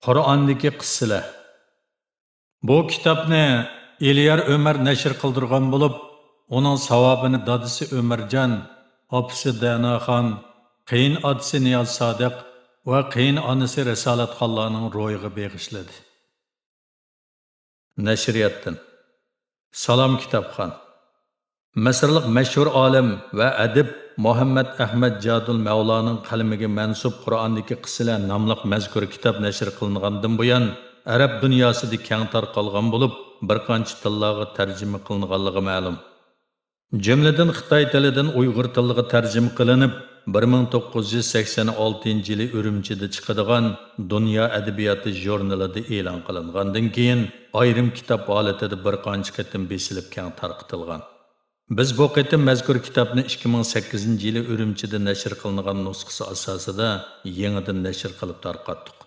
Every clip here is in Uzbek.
Qur'ondagi qissalar. Bu kitobni Eliyar Ömer nashr qildirgan bo'lib, uning savobini dadisi Ömerjon, opisi Danaxon, qiyin otasi Niyoz Sodiq va qiyin onasi Risolat xonlarning ro'yiga beg'ishladi. Nashriyatdan. Salom kitobxon. Misrlik mashhur olim va adib Muhammad Ahmad Jadul Mavlaning qalamiga mansub Qur'ondagi qissalar nomli mazkur kitob nashr qilingandan buyon Arab dunyosida keng tarqalgan bo'lib, bir qancha tillarga tarjima qilinganligi ma'lum. Jumladan Xitoy tilidan Uyg'ur tiliga tarjima qilinib, 1986-yili Urumchida chiqadigan Dunyo adabiyoti jurnalida e'lon qilingandan keyin ayrim kitob holatida bir qancha qatim besilib keng tarqatilgan. Biz bu qitim mazkur kitobni 2008-yili Urumchida nashr qilingan nusxasi asosida yangidan nashr qilib tarqatdik.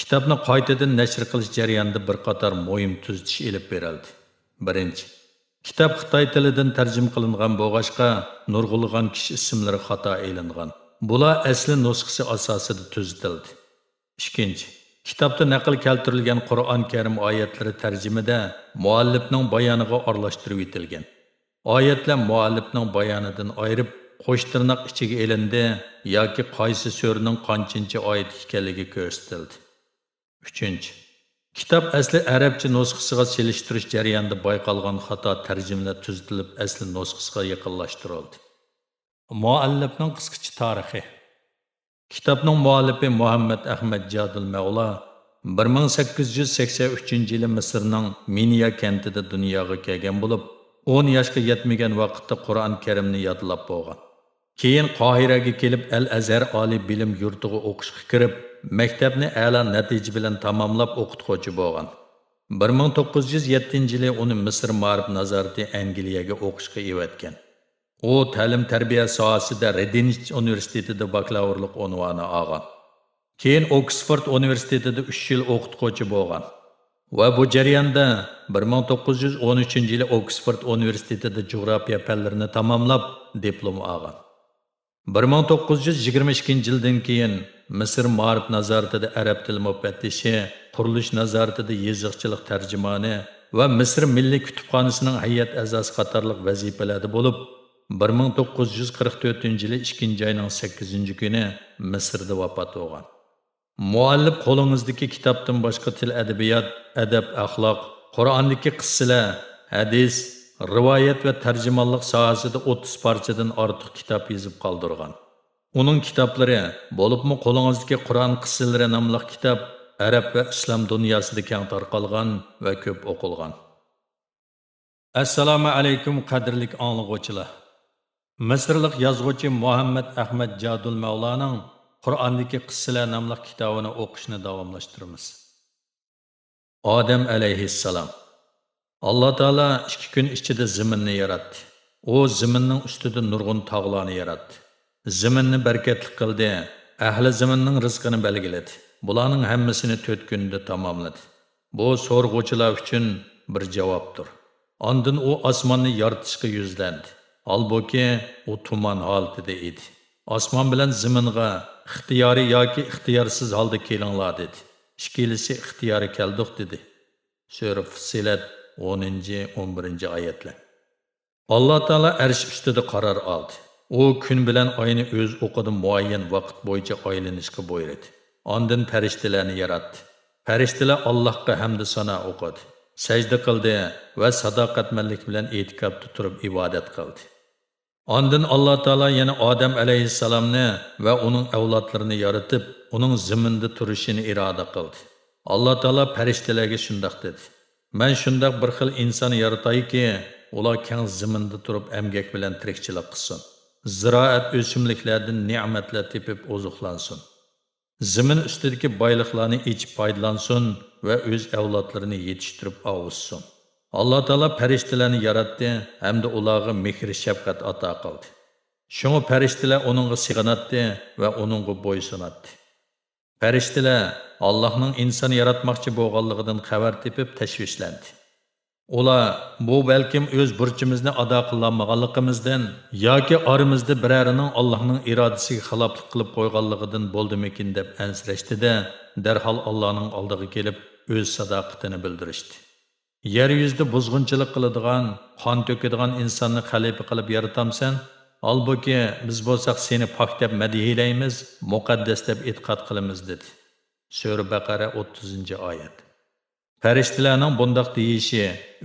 Kitobni qaytadan nashr qilish jarayonida bir qator muhim tuzatish elib berildi. Birinchi, kitob Xitoy tilidan tarjima qilingan bo'lg'achqa nurg'ulg'an kishi ismlari xato e'lingan. Bular asli nusxasi asosida tuzatildi. Ikkinchi, kitobda naql keltirilgan Qur'on Karim oyatlari tarjimada muallifning bayoniga aralashtirib etilgan. Oyatlar muallifning bayonidan ayirib, qo'sh tirnoq ichiga elindi yoki qaysi so'rining qanchinchi oyat ekanligi ko'rsatildi. Uchinchi, kitob asli arabcha nusxasiga selishtirish jarayonida bayqalgan xato tarjimalar tuzatilib, asli nusxasiga yaqinlashtirildi. Muallifning qisqacha tarixi. Kitobning muallifi Muhammad Ahmad Jadul Mavla 1883-yili Misrning Minya kentida dunyoga kelgan bo'lib, 10 yoshga yetmagan vaqtda Qur'on Karimni yodlab bo'lgan. Keyin Qohiraga kelib Al-Azhar oliy bilim yurtiga o'qishga kirib, maktabni a'lo natija bilan tamomlab o'qituvchi bo'lgan. 1907-yili uni Misr Ma'rif nazorati Angliyaga o'qishga evatgan. U ta'lim-tarbiya sohasida Redding universitetida bakalavrlik unvoni olgan. Keyin Oxford universitetida 3 yil o'qituvchi bo'lgan. Va bu jarayonda 1913-yili Oxford universitetida jug'rofiya fanlarini tamomlab diplom olgan. 1922-yildan keyin Misr Ma'rif nazoratida arab tili mufattishi, qurilish nazoratida yeziqchilik tarjimoni va Misr Milliy kutubxonasining hay'at a'zosi qatorliq vazifalarda bo'lib, 1944-yili 2-oyning 8-kuni Misrda vafot bo'lgan. Muallif qo'lingizdagi kitobdan boshqa til adabiyot, adab, axloq, Qur'ondagi qissalar, hadis, rivoyat va tarjimonlik sohasida 30 parchadan ortiq kitob yozib qoldirgan. Uning kitoblari, bo'libmi qo'lingizdagi Qur'on qissalari nomli kitob arab va islom dunyosida keng tarqalgan va ko'p o'qilgan. Assalomu alaykum qadrli anglag'uvchilar. Misrlik yozuvchi Muhammad Ahmad Jadul Mavlaning Qur'ondagi qissalar nomli kitobini o'qishni davomlashtiramiz. Odam alayhissalom. Alloh taolo 2 kun ichida zaminni yaratdi. U zaminning ustida nurg'un tog'larni yaratdi. Zaminni barakatli qildi. Ahli zaminning rizqini belgiladi. Bularning hammasini 4 kunda tamomladi. Bu so'rg'uvchilar uchun bir javobdir. Ondan u osmonni yaratishga yuzlandi. Halbuki u tuman holatida edi. Osmon bilan zaminga ixtiyori yoki ixtiyorsiz holda kelinglar dedi. Ikkilisi ixtiyori keldik dedi. Sura Fussilat 10-11 oyatlar. Alloh taolo arsh ustida qaror oldi. U kun bilan oyni o'z o'qida muayyan vaqt bo'yicha aylanishga buyurdi. Ondan farishtalarni yaratdi. Farishtalar Allohga hamd sano o'qidi, sajda qildi va sadoqatmanlik bilan e'tikofda turib ibodat qildi. Ondan Alloh taolo yana Odam alayhissalomni va uning avlodlarini yaratib, uning zaminda turishini iroda qildi. Alloh taolo farishtalarga shundoq dedi: "Men shundoq bir xil inson yaratayki, ular keng zaminda turib emgak bilan tirikchilik qilsin. Ziroat o'simliklardan ne'matlar tepib ozuqlansin. Zamin ustidagi boyliqlarni ichib foydalansin va o'z avlodlarini yetishtirib avutsin." Alloh taolo farishtalarni yaratdi hamda ularga mehr shafqat ato qildi. Shunga farishtalar uningga sig'inatdi va uningga bo'ysunatdi. Farishtalar Allohning inson yaratmoqchi bo'lganligidan xabar tepib tashvishlandi. Ular bu balkim o'z burchimizni ado qilolmaganligimizdan yoki oramizda birarining Allohning irodasiga xiloflik qilib qo'yganligidan bo'ldimikin deb ansirashdida, darhol Allohning oldiga kelib o'z sadoqatini bildirishdi. Yer yuzida buzg'unchilik qiladigan, qon to'kadigan insonni xalifa qilib yaratamsan, holbuki biz bo'lsak seni pok deb madhiylaymiz, muqaddas deb e'tiqod qilamiz dedi. Sura Baqara 30-oyat. Farishtalarning bundoq deyishi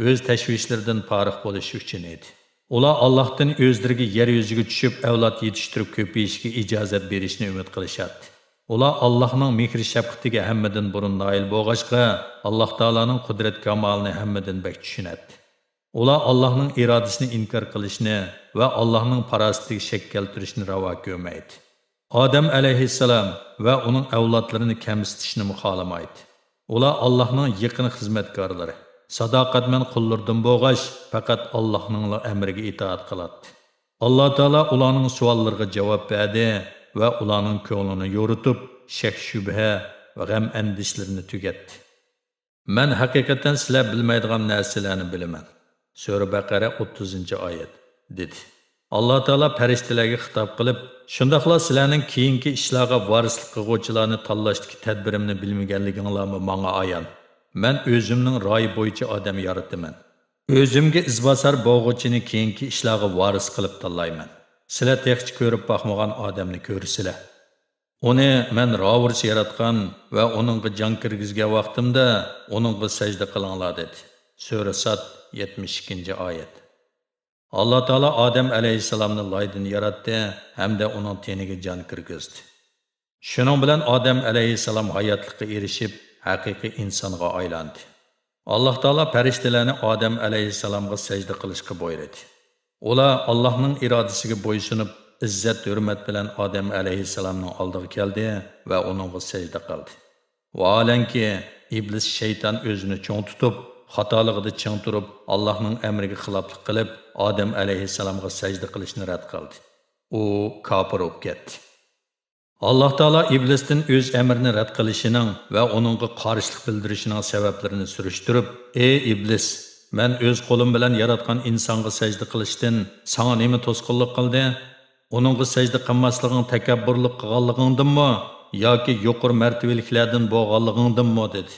o'z tashvishlaridan forig' bo'lish uchun edi. Ular Allohdan o'zlariga yer yuziga tushib avlod yetishtirib ko'payishiga ijozat berishni umid qilishadi. Ular Allohning mehr shafqatiga hammadan burun noil bo'lg'achqa, Alloh taolaning qudrat kamolini hammadan bak tushunadi. Ular Allohning irodasini inkor qilishni va Allohning farosatiga shak keltirishni ravo ko'rmaydi. Odam alayhissalom va uning avlodlarini kamsitishni xohlamaydi. Ular Allohning yaqin xizmatkorlari, sadoqatman qullardan bo'lg'ash, faqat Allohning amriga itoat qiladi. Alloh taolo ularning savollariga javob berdi va ularning ko'nglini yo'ritib, shak shubha va g'am andishlarini tugatdi. Men haqiqatan sizlar bilmaydigan narsalarni bilaman. Sura Baqara 30-oyat dedi. Alloh taolo farishtalarga xitob qilib, shundaqla sizlarning keyingi ishlarga varislik qiluvchilarni tanlashdagi tadbirimni bilmaganliginglarmi menga ayon. Men o'zimning ro'yi bo'yicha odam yarataman. O'zimga izbosar bo'g'uvchini keyingi ishlarga varis qilib tanlayman. Sizlar texchi ko'rib boqmagan odamni ko'rsizlar. Uni men ravurs yaratgan va uningga jon kirgizgan vaqtimda uningga sajda qilinglar dedi. Sura Sad 72-oyat. Alloh taolo Odam alayhissalomni loydan yaratdi hamda uning teniga jon kirgizdi. Shuning bilan Odam alayhissalom hayotlikka erishib, haqiqiy insonga aylandi. Alloh taolo farishtalarni Odam alayhissalomga sajda qilishga buyurdi. Ular Allohning irodasiga bo'ysunib, izzat hurmat bilan Odam alayhissalomning oldiga keldi va uningga sajda qildi. Vaholanki iblis shayton o'zini cho'ng tutib, xatoligida ching turib, Allohning amriga xiloflik qilib, Odam alayhissalomga sajda qilishni rad qildi. U kofir bo'lib ketdi. Alloh taolo iblisdan o'z amrini rad qilishining va uningga qarshilik bildirishining sabablarini surishtirib, "Ey iblis, men o'z qo'lim bilan yaratgan insonga sajda qilishdan sana nima to'sqinlik qildi? Uningga sajda qilmasliging takabburlik qilganligingdanmi yoki yuqori martabaliklardan bo'lganligingdanmi?" dedi.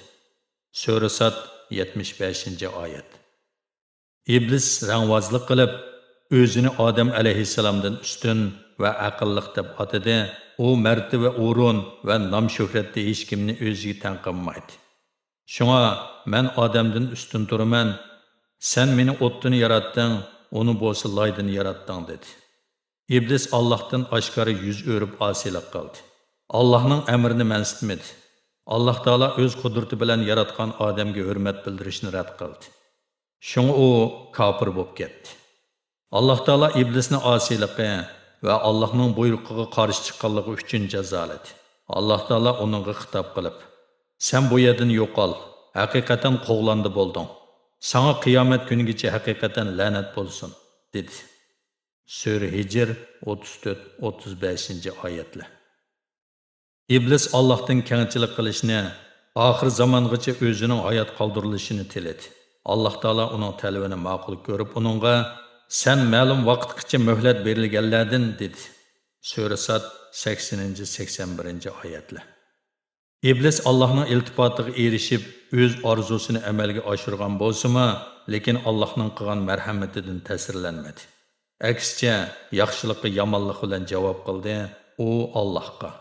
Sura Sad 75-oyat. İblis rangvozlik qilib, o'zini Odam alayhissalomdan ustun va aqlliq deb atadi. U martaba, o'rin va nom shuhratda hech kimni o'ziga teng qilmaydi. Shunga men Odamdan ustun turaman. Sen meni o'tdan yaratding, uni bo'lsa loydan yaratding dedi. İblis Allohdan oshkora yuz o'rib osiylik qildi. Allohning amrini mansitmadi. Alloh taolo o'z qudrati bilan yaratgan odamga hurmat bildirishni rad qildi. Shunga u kofir bo'lib ketdi. Alloh taolo iblisni osiyligi va Allohning buyrug'iga qarshi chiqqanligi uchun jazoladi. Alloh taolo uningga xitob qilib, "Sen bu yerdan yo'qol, haqiqatan qo'g'landi bo'lding. Sana qiyomat kunigacha haqiqatan la'nat bo'lsin" dedi. Sura Hijr 34-35-oyatlar. İblis Allohdan kengchilik qilishni, oxir zamongacha o'zining hayot qoldirilishini tiladi. Alloh taolo uning talabini ma'qul ko'rib, uningga "Sen ma'lum vaqtgacha muhlat berilganlardan" dedi. Sura Sad 80-81-oyatlar. İblis Allohning iltifotiga erishib, o'z orzusini amalga oshirgan bo'lsa-mu, lekin Allohning qilgan marhamatidan ta'sirlanmadi. Aksicha, yaxshilikqa yomonlik bilan javob qildi. U Allohga: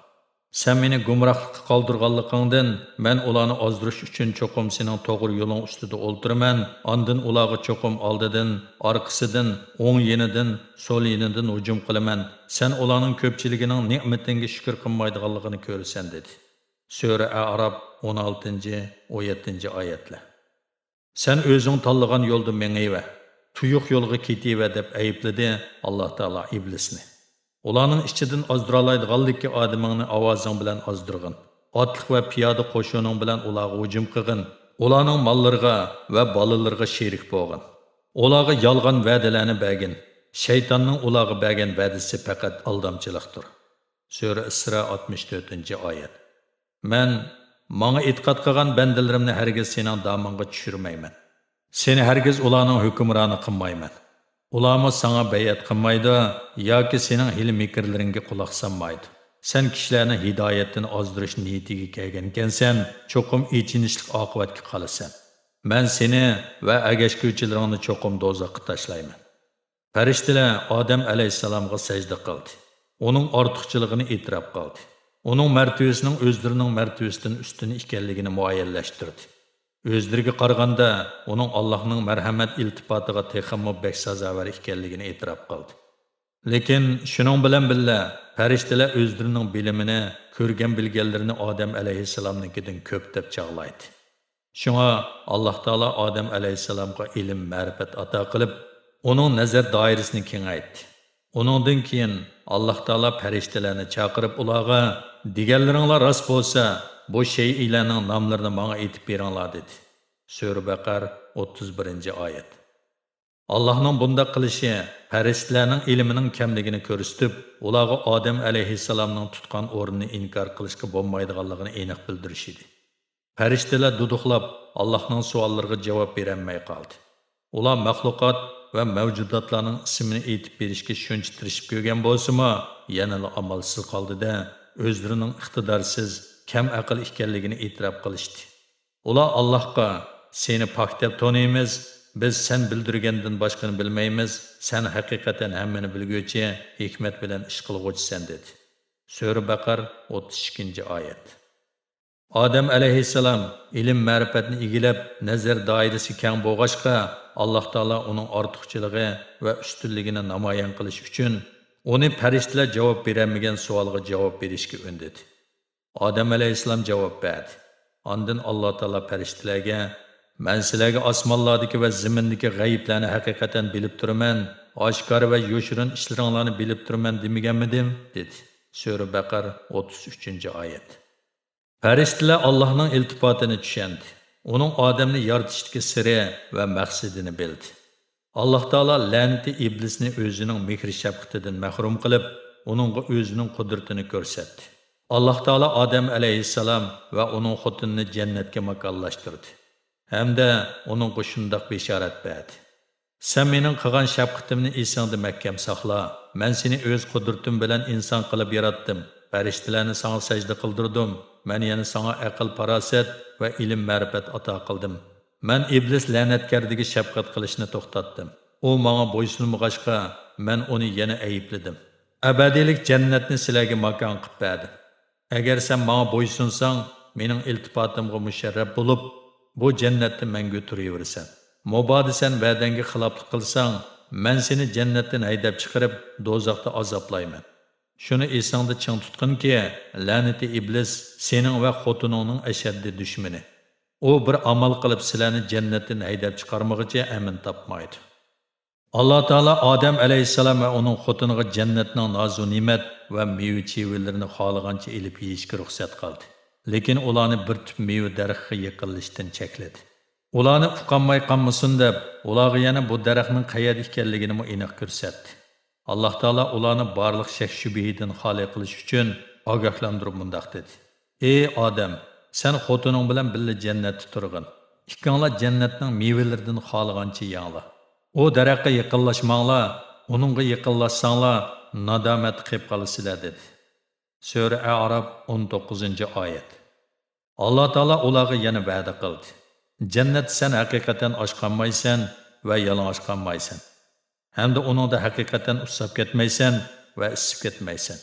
"Sen meni gumrohlikqa qoldirganligingdan men ularni ozdirish uchun cho'qim sening to'g'ri yo'ling ustida o'ltiraman. Ondan ularga cho'qim oldidan, orqasidan, o'ng yenidan, so'l yenidan hujum qilaman. Sen ularning ko'pchiligining ne'matingga shukr qilmaydiganligini ko'rasan" dedi. Sura A'rof 16-17-oyatlar. Sen o'zing tanlagan yo'lda mengayva, tuyuq yo'lga ketiva deb aybladi Alloh taolo iblisni. Ularning ichidan ozdiralaydiganlikka odamingni ovozing bilan ozdirgin. Otliq va piyoda qo'shining bilan ularga hujum qilgin. Ularning mollariga va bolalarga sherik bo'lgin. Ularga yolg'on va'dalarni bergin. Shaytonning ularga bergan va'dasi faqat aldamchilikdir. Sura Isro 64-oyat. Men menga e'tiqod qilgan bandalarimni hargiz sening domingga tushirmayman. Seni herkes ularning hukmroni qilmayman. Ularmı sana bayat qilmaydi yoki sening hili mikrlaringga quloq solmaydi. Sen kishilarni hidoyatdan ozdirish niyatiga kelgan ekansan, cho'qim ichinishlik oqibatga qolasan. Men seni va agashguvchilaringni cho'qim do'zaxga tashlayman. Farishtalar Odam alayhissalomga sajda qildi. Uning ortiqchiligini e'tirof qildi. Uning martabasining o'zlarining martabasidan ustun ekanligini muayyanlashtirdi. O'zlariga qaraganda uning Allohning marhamat iltifotiga texmo bek sazovor ekanligini e'tirof qildi. Lekin shuning bilan birga farishtalar o'zlarining bilimini, ko'rgan bilganlarini Odam alayhissalomnikidan ko'p deb chog'laydi. Shunga Alloh taolo Odam alayhissalomga ilm, ma'rifat ato qilib, uning nazar doirasini kengaytdi. Uningdan keyin Alloh taolo farishtalarni chaqirib ularga deganlaringlar rost bo'lsa, bu shaylarning nomlarini menga aytib beringlar dedi. Sura Baqara 31-oyat. Allohning bunda qilishi farishtalarning ilmining kamligini ko'rsatib, ularga Odam alayhissalomning tutgan o'rnini inkor qilishga bo'lmaydiganligini aniq bildirish edi. Farishtalar duduqlab Allohning savollariga javob berolmay qoldi. Ular maxluqot va mavjudotlarning ismini aytib berishga shuncha tirishib ko'rgan bo'lsa-mu, yana amalsiz qoldi-da, o'zlarining iqtidorsiz, kam aql ekanligini e'tirof qilishdi. Ular Allohga seni pok deb taniymiz, biz sen bildirgandan boshqani bilmaymiz, sen haqiqatan hammani bilguvchi, hikmat bilan ish qilguvchisan dedi. Sura Baqara 32-oyat. Odam alayhissalom ilm ma'rifatni egilib, nazar doirasi keng bo'lg'achqa, Alloh taolo uning ortiqchiligi va ustunligini namoyon qilish uchun uni farishtalar javob berolmagan savolga javob berishga undadi. Odam alayhissalom javob berdi. Ondan Alloh taolo farishtalarga "Men sizlarga osmonlardagi va zimindagi g'ayiblarni haqiqatan bilib turaman, oshkor va yoshirin ishlaringlarni bilib turaman demaganmidim?" dedi. Sura Baqara 33-oyat. Farishtalar Allohning iltifotini tushundi. Uning odamni yaratishdagi siri va maqsadini bildi. Alloh taolo la'nati iblisni o'zining mehr shafqatidan mahrum qilib, uningga o'zining qudratini ko'rsatdi. Alloh taolo Odam alayhissalom va uning xotinini jannatga makonlashtirdi. Hamda uningga shundoq bishorat berdi. Sen mening qilgan shafqatimni esingda mahkam saqla. Men seni o'z qudratim bilan inson qilib yaratdim. Farishtalarni sana sajda qildirdim. Men yana sana aql, farosat va ilm, ma'rifat ato qildim. Men iblis la'natkardiga shafqat qilishni to'xtatdim. U menga bo'ysunmag'achqa, men uni yana ayibladim. Abadiylik jannatni sizlarga makon qilib berdim. Agar sen menga bo'ysunsang, mening iltifotimga musharraf bo'lib, bu jannatda mangu turaversan. Mobodo sen va'dangga xiloflik qilsang, men seni jannatdan haydab chiqarib, do'zaxda azoblayman. Shuni esingda ching tutqinki, la'nati iblis sening va xotiningning ashaddiy dushmani. U bir amal qilib sizlarni jannatdan haydab chiqarmoqchi amin topmaydi. Alloh taolo Odam alayhissalom va uning xotiniga jannatning nozu ne'mat va meva-chevalarni xohlagancha elib yeyishga ruxsat qildi. Lekin ularni bir tup meva daraxtiga yaqinlashdan chekladi. Ularni uqanmay qolmasin deb, ularga yana bu daraxtning qayerda ekanligini aniq ko'rsatdi. Alloh taolo ularni barliq shak shubhidan xoli qilish uchun ogohlantirib mundaq dedi. Ey odam, sen xotining bilan birga jannatda turg'in. Ikkinglar jannatning mevalaridan xohlagancha yanglar. O daraxtga yaqinlashmanglar, uningga yaqinlashsanglar nadomat qilib qolasizlar dedi. Sura A'rof 19-oyat. Alloh taolo ularga yana va'da qildi. Jannat sen haqiqatan oshqanmaysan va yalang'och qolmaysan. Hamda uningda haqiqatan usab ketmaysan va isib ketmaysan.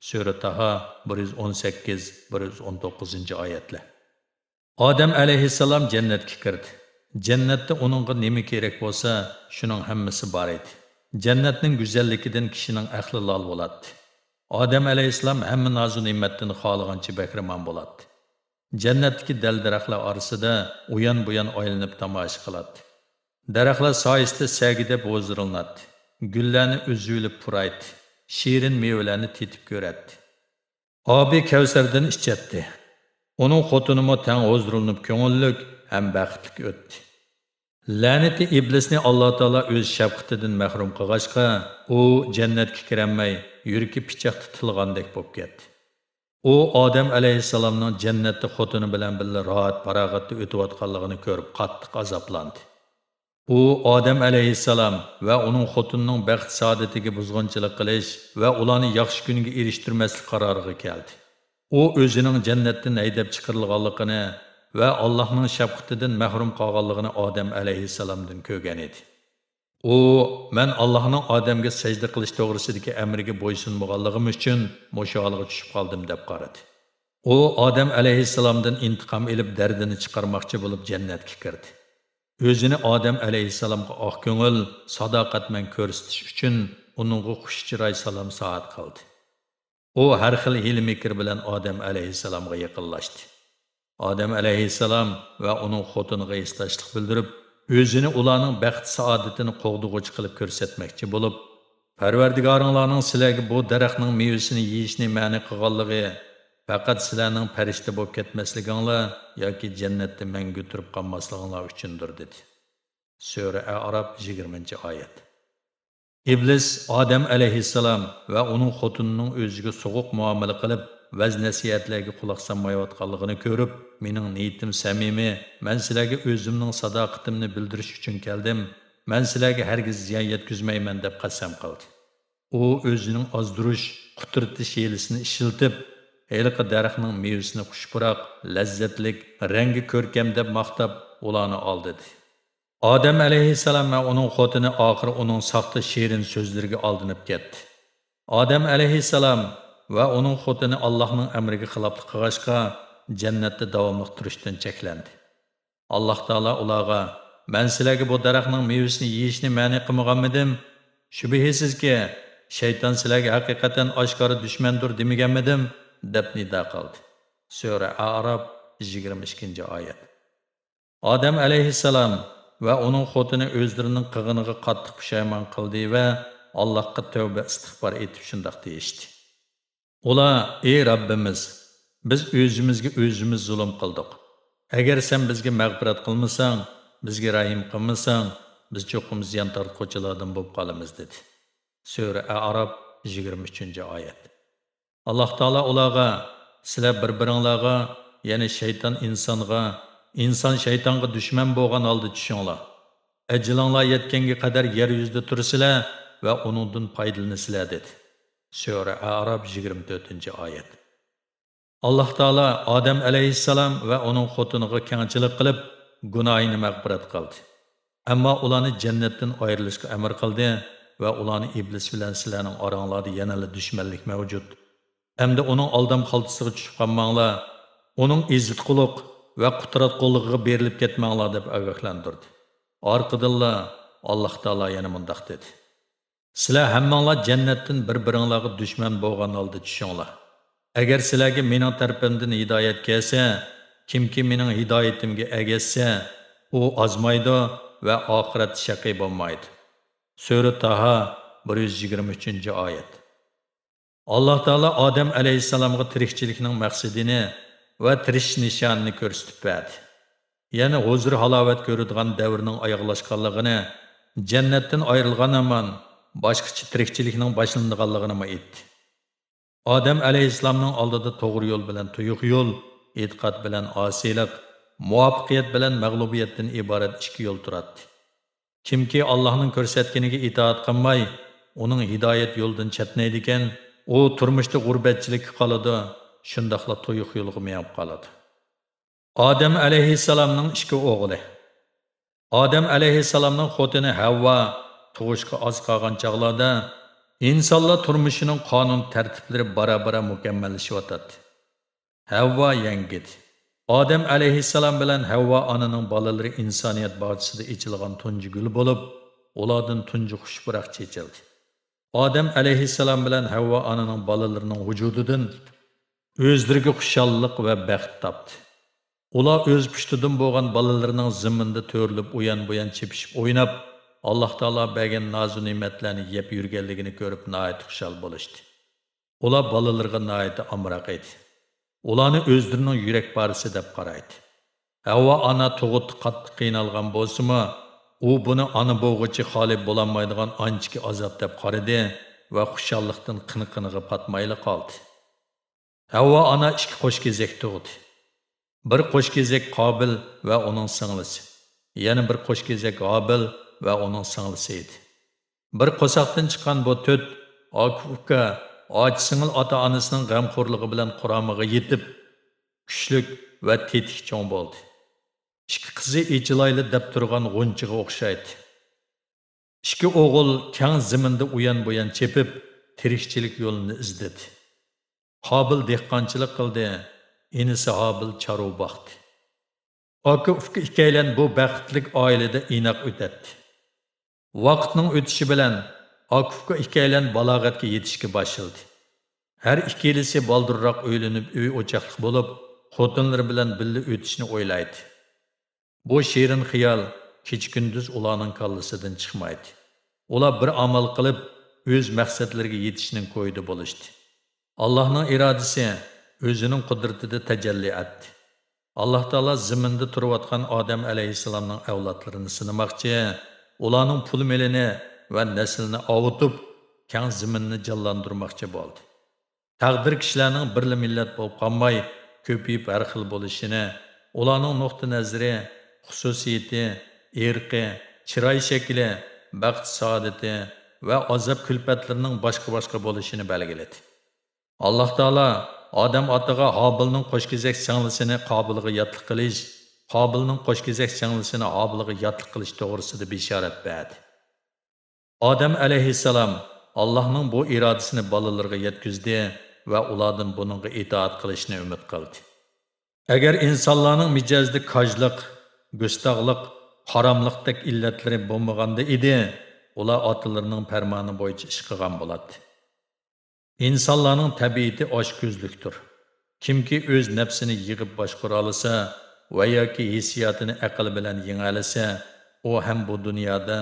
Sura Taha 118-119-oyatlar. Odam alayhissalom jannatga kirdi. Jannatda uningga nima kerak bo'lsa, shuning hammasi bor edi. Jannatning go'zalligidan kishining aqli lol bo'ladi. Odam alayhissalom hamma nozu ne'matdan xohlagancha bahramon bo'ladi. Jannatdagi dal-daraxtlar orasida uyan-buyan oylanib tomosha qiladi. Daraxtlar soyasida sagida bo'ziriladi. Gullarni o'zilib puraydi. Shirin mevalarni tetib ko'radi. Abi Kavsardan ichadi. Uning xotinimi tang o'zirilib ko'ngillik ham baxtli o'tdi. La'nati iblisni Alloh taolo o'z shafqatidan mahrum qilg'achqa, u jannatga kirolmay, yuragi pichoqda tilgandek bo'lib ketdi. U Odam alayhissalomning jannatda xotini bilan birga rohat farog'atda o'tayotganligini ko'rib qattiq azoblandi. u odam alayhissalom va uning xotinining baxt saodatiga buzg'unchilik qilish va ularni yaxshi kunga erishtirmaslik qaroriga keldi. U o'zining jannatdan haydab chiqarilganligini va Allohning shafqatidan mahrum qolganligini odam alayhissalomdan ko'rgan edi. U men Allohning odamga sajda qilish to'g'risidagi amriga bo'ysunmaganligim uchun mushu holga tushib qoldim deb qaradi. U odam alayhissalomdan intiqom olib dardini chiqarmoqchi bo'lib jannatga kirdi. O'zini odam alayhissalomga oq ko'ngil, sadoqatman ko'rsatish uchun uningga xush chiroy salom soat qildi. U har xil hil-mikr bilan odam alayhissalomga yaqinlashdi. Odam alayhissalom va uning xotiniga istashlik bildirib, o'zini ularning baxt saodatini qo'g'dug'uchi qilib ko'rsatmoqchi bo'lib, Parvardigoringlarning sizlarga bu daraxtning mevasini yeyishni ma'ni qilganligi faqat sizlarning farishta bo'lib ketmasliginglar yoki jannatda mangu turib qolmasliginglar uchundir dedi. Sura A'rof 20-oyat. İblis Odam alayhissalom va uning xotinining o'ziga so'g'uq muomala qilib, vaz nasihatlarga quloq solmayotganligini ko'rib, mening niyatim samimiy, men sizlarga o'zimning sadoqatimni bildirish uchun keldim. Men sizlarga hargiz ziyon yetkazmayman deb qasam qildi. U o'zining ozdirish, qutirtish hiylesini ishiltib, heliqi daraxtning mevasini xushpuroq, lazzatlik, rangi ko'rkam deb maqtab, ularni oldi. Odam alayhissalom va uning xotini oxiri uning soxta shirin so'zlariga aldinib ketdi. Odam alayhissalom va uning xotini Allohning amriga xiloflik qilg'achqa jannatda davomli turishdan cheklandi. Alloh taolo ularga "Men sizlarga bu daraxtning mevasini yeyishni ma'ni qilmaganmidim? Shubhisizki, shayton sizlarga haqiqatan oshkora dushmandir demaganmidim?" deb nido qildi. Sura A'rof 22-oyat. Odam alayhissalom va uning xotini o'zlarining qilganiga qattiq pushaymon qildi va Allohga tavba istig'for etib shunday deyishdi. Ular: "Ey Rabbimiz, biz o'zimizga o'zimiz zulm qildik. Agar sen bizga mag'firat qilmasang, bizga rahim qilmasang, biz cho'qim ziyon tortquchilardan bo'lib qolamiz" dedi. Sura A'rof 23-oyat. Alloh taolo ularga: "Sizlar bir-biringlarga, ya'ni shayton insonga, inson shaytonga dushman bo'lgan holda tushinglar. Ajlinglar yetganga qadar yer yuzida tursizlar va uningdan foydalansizlar" dedi. Sura A'rof 24-oyat. Alloh taolo Odam alayhissalom va uning xotiniga kengchilik qilib, gunohini mag'firat qildi. Ammo ularni jannatdan ayrilishga amr qildi va ularni iblis bilan sizlarning oranglarda yanada dushmanlik mavjud. Hamda uning aldam xaltasiga tushib qolmanglar, uning izzat-quluq va qudrat-qo'lligiga berilib ketmanglar deb ogohlantirdi. Orqadinlar Alloh taolo yana mundaq dedi: "Sizlar hammanglar jannatdan bir-biringlarga dushman bo'lgan holda tushinglar. Agar sizlarga mening tarafimdan hidoyat kelsa, kimki mening hidoyatimga ergashsa, u ozmaydi va oxirat shaqiy bo'lmaydi." Sura Taha 123-oyat. Alloh taolo Odam alayhissalomga tirikchilikning maqsadini va tirish nishonini ko'rsatib berdi. Yana huzur halovat ko'radigan davrning oyoqlashganligini, jannatdan ayrilgan aman boshqacha tirikchilikning boshlanganligini aytdi. Odam alayhissalomning oldida to'g'ri yo'l bilan tuyuq yo'l, e'tiqod bilan osiylik, muvaffaqiyat bilan mag'lubiyatdan iborat ikki yo'l turadi. Kimki Allohning ko'rsatganiga itoat qilmay, uning hidoyat yo'lidan chetnaydi ekan, u turmushda g'urbatchilikka qoladi, shundaqla tuyuq yo'lga menib qoladi. Odam alayhissalomning ikki o'g'li. Odam alayhissalomning xotini Havva tug'ishga oz qolgan chog'larda insonlar turmushining qonun tartiblari bora-bora mukammallashyotadi. Havva yangidi. Odam alayhissalom bilan Havva onaning bolalari insoniyat bog'chisida ichilgan tunji gul bo'lib, ulardan tunji xushpuroq chechildi. Odam alayhissalom bilan Havva onaning bolalarining vujudidan o'zlariga xushallik va baxt topdi. Ular o'z pushtidan bo'lgan bolalarining ziminda to'rilib uyan-buyan chepishib o'ynab, Alloh taolo bergan nozu ne'matlarni yeb yurganligini ko'rib nihoyat xushal bo'lishdi. Ular bolalarga nihoyat amroq edi. Ularni o'zlarining yurak parisi deb qaraydi. Havva ona tug'ut qattiq qiynalgan bo'lsa-mu, u buni ona bo'g'ichi xolib bo'lolmaydigan anchiki azob deb qaradi va xushallikdan qini-qiniga patmayli qoldi. Havva ona ikki qo'shkezak tug'di. Bir qo'shkezak Qobil va uning singlisi, yana bir qo'shkezak Hobil va uning singlisi edi. Bir qo'saqdan chiqqan bu to'rt Akif uka och singil ota-onasining g'amxo'rligi bilan quramiga yetib, kuchlik va tetik cho'ng bo'ldi. İki qizi ichilayli deb turgan g'unchiga o'xshaydi. İki o'g'il kang zaminda uyan-buyan chepib, tirikchilik yo'lini izladi. Qobil dehqonchilik qildi, inisi Hobil chorva boqdi. Akif ikkalan bu baxtlik oilada inoq o'tadi. Vaqtning o'tishi bilan Akif ikkalan balog'atga yetishga boshladi. Har ikkalisi baldurroq o'ylanib, uy o'chaqliq bo'lib, xotinlari bilan birga o'tishni o'ylaydi. Bu shirin xiyol kecha-kunduz ularning kallasidan chiqmaydi. Ular bir amal qilib, o'z maqsadlariga yetishning ko'yida bo'lishdi. Allohning irodasi o'zining qudratida tajalli etdi. Alloh taolo zaminda turayotgan Odam alayhissalomning avlodlarini sinamoqchi, ularning pul melini va naslini ovutib, kang zaminni jonlantirmoqchi bo'ldi. Taqdir kishilarning birli millat bo'lib qolmay, ko'payib har xil bo'lishini, ularning nuqta nazari, xususiyati, irqi, chiroy shakli, baxt saodati va azob kulfatlarining boshqa bo'lishini belgiladi. Alloh taolo Odam otaga Hobilning qo'shkezak singlisini Qobilga yotliq qilish, Qobilning qo'shkezak singlisini Hobilga yotliq qilish to'g'risida bishorat berdi. Odam alayhissalom Allohning bu irodasini bolalarga yetkazdi va ulardan buningga itoat qilishni umid qildi. Agar insonlarning mijozida kojliq, go'staqliq, haramliqdek illatlari bo'lmaganda edi, ular otalarining farmoni bo'yicha ish qilgan bo'ladi. İnsanların tabiati oshko'zlikdir. Kimki o'z nafsini yig'ib boshqara olsa va yoki hissiyotini aql bilan yengolasa, u ham bu dunyoda,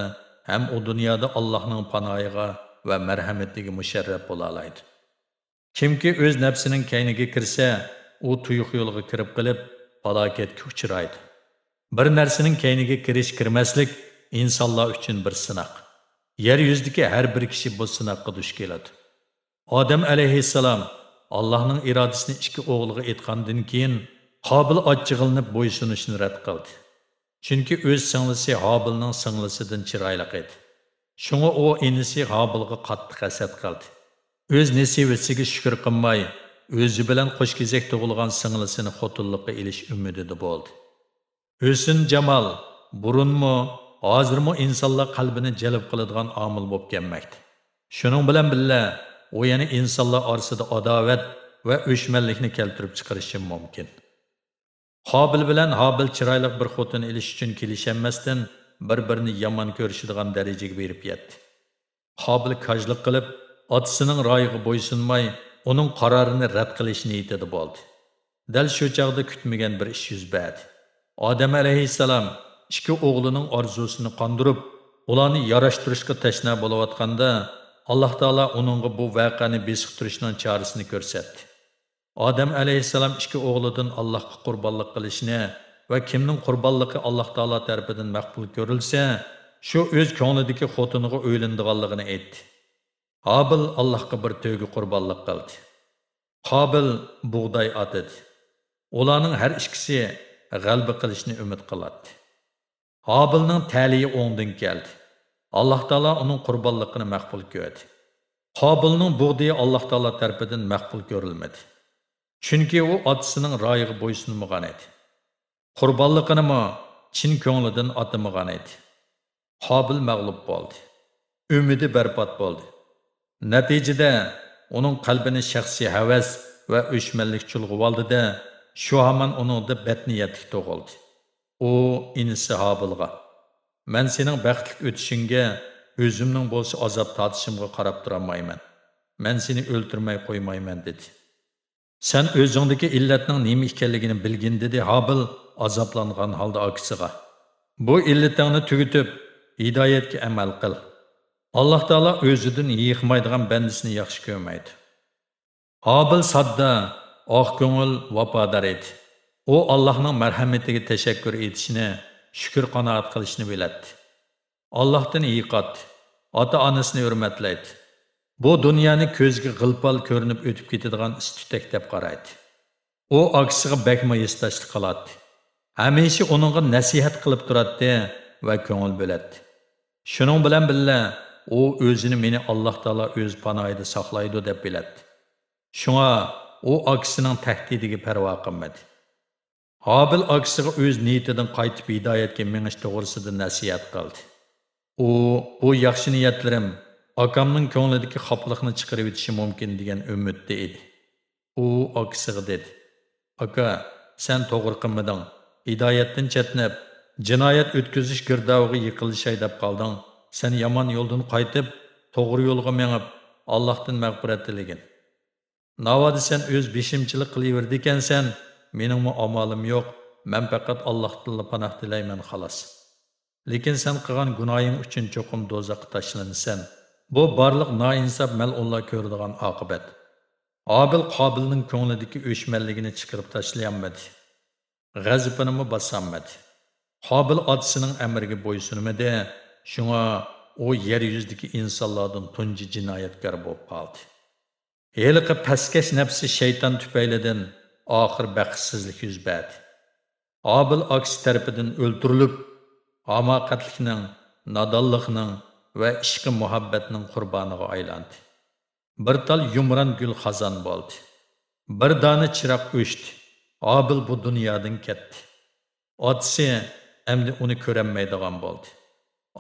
ham u dunyoda Allohning panohiga va marhamatiga musharraf bo'la oladi. Kimki o'z nafsining kayniga kirsa, u tuyuq yo'lga kirib qilib, falokatga uchraydi. Bir narsaning kayniga kirmaslik insonlar uchun bir sinoq. Yer yuzidagi har bir kishi bu sinoqqa duch keladi. Odam alayhissalom Allohning irodasini ikki o'g'liga aytgandan keyin Qobil ochchig'ilinib bo'ysunishni rad qildi. Chunki o'z singlisi Hobilning singlisidan chiroyli edi. Shunga u inisi Hobilga qattiq hasad qildi. O'z nesivasiga shukr qilmay, o'zi bilan qo'shkezak tug'ilgan singlisini xotinlikqa elish umidida bo'ldi. Husn Jamol burunmi, hozirmi insonlar qalbini jalb qiladigan omil bo'lib kelmoqda. Shuning bilan birga o yana insonlar orasida adovat va o'shmanlikni keltirib chiqarishi mumkin. Qobil bilan Hobil chiroyli bir xotin elish uchun kelishamasdan bir-birini yomon ko'rishadigan darajaga berib yetdi. Qobil kojlik qilib, otasining royiga bo'ysunmay, uning qarorini rad qilish niyatida bo'ldi. Dal shu chaqda kutmagan bir ish yuz berdi. Odam alayhissalom ikki o'g'lining orzusini qondirib, ularni yarashtirishga tashna bo'layotganda Allah Taala onunğa bu vaqani besiqtirishning chorasini ko'rsatdi. Odam alayhissalom ikki o'g'lidan Allohga qurbonlik qilishni va kimning qurbonligi Alloh Taala tarafidan maqbul ko'rilsa, shu o'z ko'nglidagi xotiniga o'ylindiganligini aytdi. Hobil Allohga bir to'yga qurbonlik qildi. Qobil bug'doy otadi. Ularning har ikkisi g'alaba qilishni umid qiladi. Hobilning ta'liyi o'ngdan keldi. Allah Taala onun qurbonligini maqbul ko'rdi. Qobilning bug'diyi Alloh Taala tarafidan maqbul ko'rilmadi. Chunki u otasining royiga bo'ysunmagan edi. Qurbonligini chin ko'nglidan atamagan edi. Qobil mag'lub bo'ldi. Umidi barbod bo'ldi. Natijada uning qalbini shaxsiy havas va o'shmanlik chulg'ib oldi-da, shu hamon uningda badniyatlik tug'ildi. U inisi Hobilga "Men sening baxtli o'tishingga, o'zimning bo'lsa azob tortishimga qarab turmayman. Men seni o'ltirmay qo'ymayman" dedi. "Sen o'zingdagi illatning nima ekanligini bilgin" dedi Hobil azoblangan holda akisiga. "Bu illatingni tugitib, hidoyatga amal qil. Alloh taolo o'zidan yiqmaydigan bandasini yaxshi ko'rmaydi." Hobil sodda, oq ko'ngil, vafodor edi. U Allohning marhamatiga tashakkur etishni, shukr qanoat qilishni biladi. Allohdan yiqatdi, ota-onasini hurmatlaydi. Bu dunyoni ko'zga g'ilpal ko'rinib o'tib ketadigan istutak deb qaraydi. U aksiga bakma yestashlik qiladi. Hamisha uningga nasihat qilib turadi va ko'ngil bo'ladi. Şunun bilan billa u o'zini meni Alloh taolo o'z panoyida saqlaydi deb biladi. Shunga u akisining tahdidiga parvo qilmadi. Habil akisiga o'z niyatidan qaytib hidoyatga minish to'g'risida nasihat qildi. U bu yaxshi niyatlarim akamning ko'nglidagi xafliqni chiqarib o'tishi mumkin degan umidda edi. U akisiga dedi: "Aka, sen to'g'ri qilmading. Hidoyatdan chetnab, jinoyat o'tkazish girdoviga yiqilishay deb qolding. Sen yomon yo'ldan qaytib, to'g'ri yo'lga mengib, Allohdan mag'firat tilegin. Navoda sen o'z beshimchilik qilaverdi ekansan, meningmi amalim yo'q. Men faqat Allohdan panoh tilayman xolos. Lekin sen qilgan gunohing uchun cho'qim do'zaxga tashlanasan. Bu barliq noinsof mal'unlar ko'radigan oqibat." Abil Qobilning ko'nglidagi o'chmanligini chiqarib tashlayolmadi. G'azabini bosolmadi. Qobil otasining amriga bo'ysunmadi. Shunga u yer yuzidagi insonlardan tunji jinoyatkor bo'lib qoldi. Heliqi pastkash nafsi shayton tufaylidan oxir baxtsizlik yuz berdi. Abil aksi tarafidan o'ldirilib, hamoqatlikning, nodonlikning va ishqi muhabbatning qurboniga aylandi. Bir tal yumron gul xazon bo'ldi. Bir dona chiroq o'chdi. Abil bu dunyodan ketdi. Otasi endi uni ko'rolmaydigan bo'ldi.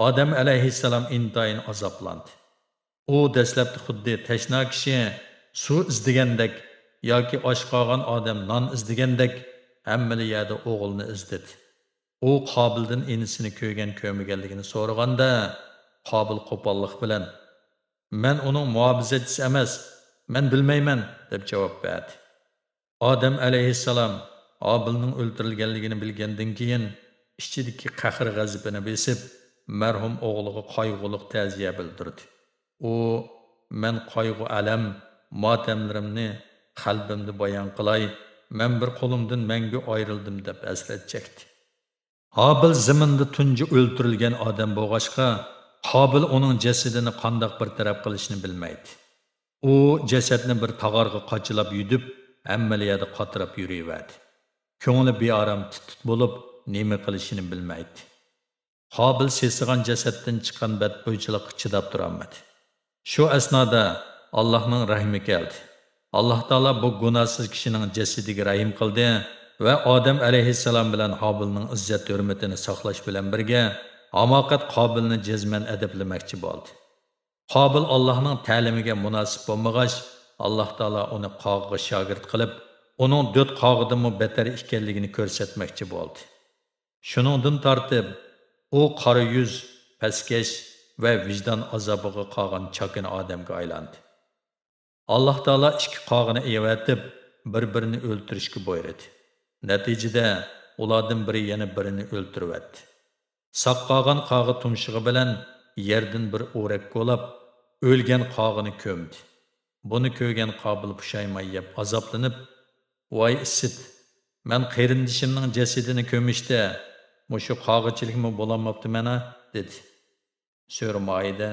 Odam alayhissalom intayin azoblandi. U dastlabda xuddi tashna kishi suv izdigandek yoki osh qolgan odam non izdigandek hammali yerda o'g'ilni izdidi. U Qobildan enisini ko'ygan ko'miganligini so'raganda, Qobil qo'pollik bilan: "Men uning muhofizatchisi emas, men bilmayman" deb javob berdi. Odam alayhissalom Qobilning o'ldirilganligini bilgandan keyin ichidagi qahr g'azabini besib, marhum o'g'liga qayg'uliq ta'ziya bildirdi. U: "Men qayg'u alam, motamlarimni qalbimda bayon qilay, men bir qo'limdan mangu ayrildim" deb hasrat chekdi. Qobil zaminda tunji o'ldirilgan odam bo'lg'achqa, Qobil uning jasadini qandoq bir taraf qilishni bilmaydi. U jasadni bir tog'orga qochilab yudib, hammaliyada qotirab yuraverdi. Ko'ngli bearam tutut bo'lib, nima qilishini bilmaydi. Qobil sesigan jasaddan chiqqan badbo'ychilikqa chidab turolmadi. Shu asnoda Allohning rahmi keldi. Alloh taolo bu gunohsiz kishining jasadiga rahim qildi va Odam alayhissalom bilan Qobilning izzat hurmatini saqlash bilan birga hamoqat Qobilni jazman adaplamoqchi bo'ldi. Qobil Allohning ta'limiga munosib bo'lmag'ach, Alloh taolo uni qog'iga shogird qilib, uning dot qog'idan betar ekanligini ko'rsatmoqchi bo'ldi. Shuningdan tortib, u qora yuz, pastkash va vijdon azobiga qolgan chokin odamga aylandi. Alloh taolo ikki qog'ini evatib, bir-birini o'ldirishga buyurdi. Natijada ulardan biri yana birini o'ldiribdi. Saq qolgan qog'i tumshug'i bilan yerdan bir o'rak qo'lab, o'lgan qog'ini ko'mdi. Buni ko'rgan Qobil pushaymay yeb azoblanib: "Voy isit, men qarindishimning jasadini ko'mishda mushu qog'ichilikmi bo'lamapti mana?" dedi. Sura Maida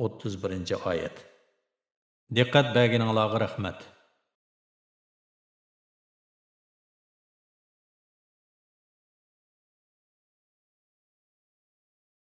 31-oyat. Diqqat berganingizga rahmat.